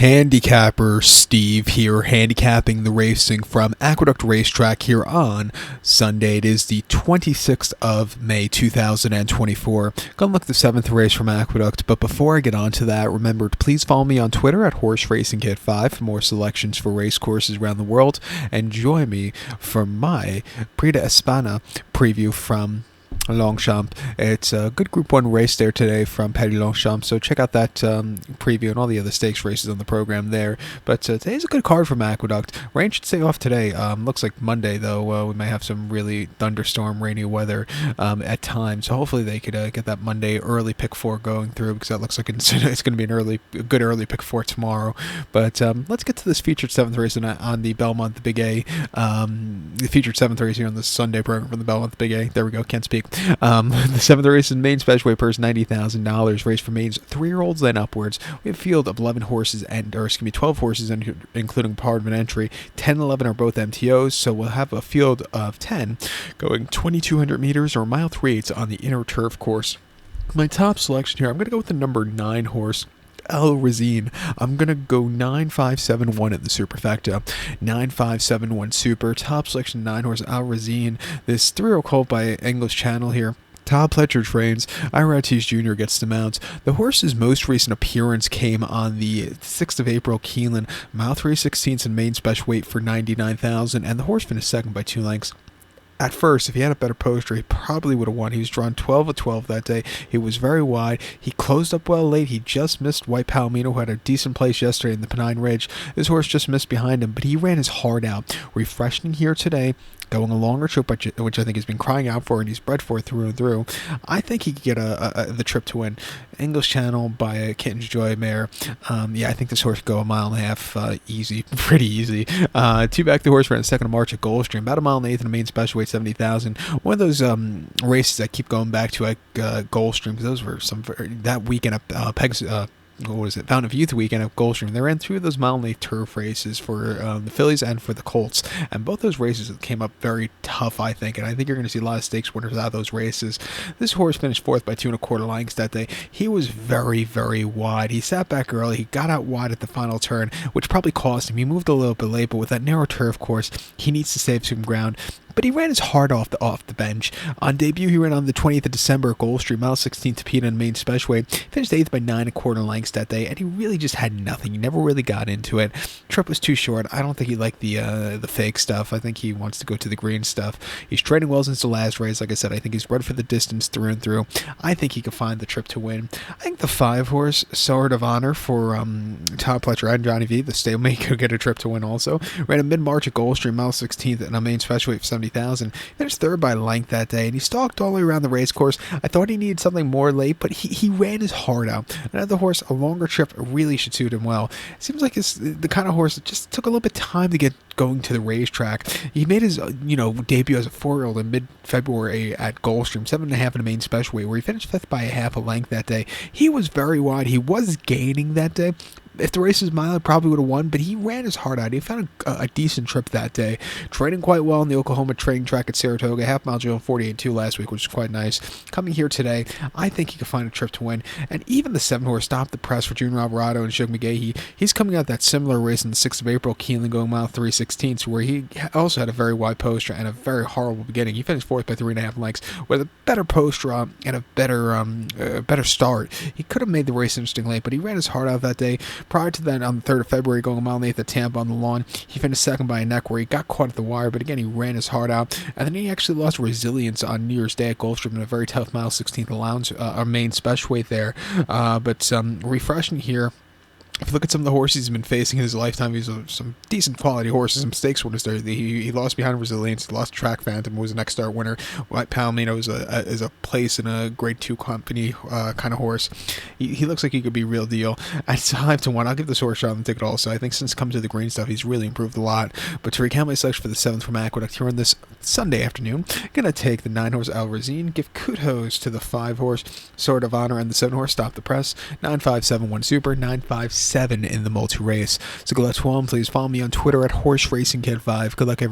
Handicapper Steve here, handicapping the racing from Aqueduct Racetrack here on Sunday. It is the 26th of May 2024. Gonna look at the 7th race from Aqueduct, but before I get on to that, remember to please follow me on Twitter at HorseRacingKid5 for more selections for race courses around the world, and join me for my Prix d'Espagne preview from Longchamp. It's a good Group 1 race there today from Paris Longchamp, so check out that preview and all the other stakes races on the program there. But today's a good card from Aqueduct. Rain should stay off today. Looks like Monday, though, we may have some really thunderstorm, rainy weather at times, so hopefully they could get that Monday early pick 4 going through, because that looks like it's going to be a good early pick 4 tomorrow. But let's get to this featured 7th race on the Belmont, the Big A. The featured 7th race here on the Sunday program from the Belmont, the Big A. There we go, can't speak. The 7th race is Maine Specialway purse $90,000. Race for Maine's 3-year-olds then upwards. We have a field of 12 horses, including part of an entry. 10 and 11 are both MTOs, so we'll have a field of 10 going 2,200 meters or a mile 3/8 on the inner turf course. My top selection here, I'm going to go with the number 9 horse, El Razine. I'm going to go 9571 at the superfecta. 9571 super. Top selection 9 horse El Razine. This 3-year-old colt by English Channel here. Todd Pletcher trains. Ira Ortiz Jr. gets the mount. The horse's most recent appearance came on the 6th of April, Keeneland. Mile 3/16 in main special weight for $99,000, and the horse finished second by 2 lengths. At first, if he had a better poster, he probably would have won. He was drawn 12 of 12 that day. He was very wide. He closed up well late. He just missed White Palomino, who had a decent place yesterday in the Pennine Ridge. This horse just missed behind him, but he ran his heart out. Refreshing here today, going a longer trip, which I think he's been crying out for, and he's bred for through and through. I think he could get the trip to win. English Channel by a Kitten's Joy mare. I think this horse could go a mile and a half easy, pretty easy. 2 back the horse ran 2nd of March at Gulfstream, about a mile and 1/8 in the main special weight, 70,000. One of those races I keep going back to at Gulfstream, because those were that weekend at Fountain of Youth weekend at Gulfstream. They ran 2 of those mile and 1/8 turf races for the fillies and for the colts, and both those races came up very tough, I think, and I think you're going to see a lot of stakes winners out of those races. This horse finished 4th by 2 1/4 lengths that day. He was very, very wide. He sat back early. He got out wide at the final turn, which probably cost him. He moved a little bit late, but with that narrow turf course, he needs to save some ground. But he ran his heart off the bench. On debut, he ran on the 20th of December at Gulfstream, mile 16 to Pete in main specialway. Finished 8th by 9 1/4 lengths that day, and he really just had nothing. He never really got into it. Trip was too short. I don't think he liked the fake stuff. I think he wants to go to the green stuff. He's training well since the last race. Like I said, I think he's bred for the distance through and through. I think he could find the trip to win. I think the 5 horse, Sword of Honor for Todd Pletcher and Johnny V, the stablemate, could get a trip to win also. Ran in mid-March at Gulfstream, mile 16th, and a main special weight for 70,000. Finished 3rd by length that day, and he stalked all the way around the race course. I thought he needed something more late, but he ran his heart out. Another horse, a longer trip, really should suit him well. It seems like it's the kind of horse that just took a little bit of time to get going to the racetrack. He made his debut as a 4-year-old in mid-February at Gulfstream, 7.5 in the main special weight, where he finished 5th by a half a length that day. He was very wide. He was gaining that day. If the race was mile, he probably would have won, but he ran his heart out. He found a decent trip that day. Training quite well on the Oklahoma training track at Saratoga. Half-mile drill 48.2 last week, which is quite nice. Coming here today, I think he could find a trip to win. And even the 7 horse Stop the Press for Junior Alvarado and Shug McGahee, he's coming out that similar race on the 6th of April, Keeneland, going mile 3/16, where he also had a very wide poster and a very horrible beginning. He finished 4th by 3.5 lengths with a better poster and a better start. He could have made the race interesting late, but he ran his heart out that day. Prior to that, on the 3rd of February, going a mile and 1/8 at Tampa on the lawn, he finished 2nd by a neck, where he got caught at the wire, but again, he ran his heart out. And then he actually lost resilience on New Year's Day at Gulfstream in a very tough mile 16th allowance, our main special weight there. But refreshing here. If you look at some of the horses he's been facing in his lifetime, he's some decent quality horses, some stakes winners there. He lost behind Resilience, he lost Track Phantom, who was a next start winner. White Palomino is a place in a grade 2 company kind of horse. He looks like he could be real deal. At 5-1, I'll give this horse a shot on the ticket also. I think since come to the green stuff, he's really improved a lot. But to recount my selection for the 7th from Aqueduct here on this Sunday afternoon, I'm going to take the 9 horse El Razine, give kudos to the 5 horse Sword of Honor, and the 7 horse Stop the Press. 9571 super, 957 in the multi-race. So good luck to all. Please follow me on Twitter at HorseRacingKid5. Good luck, everyone.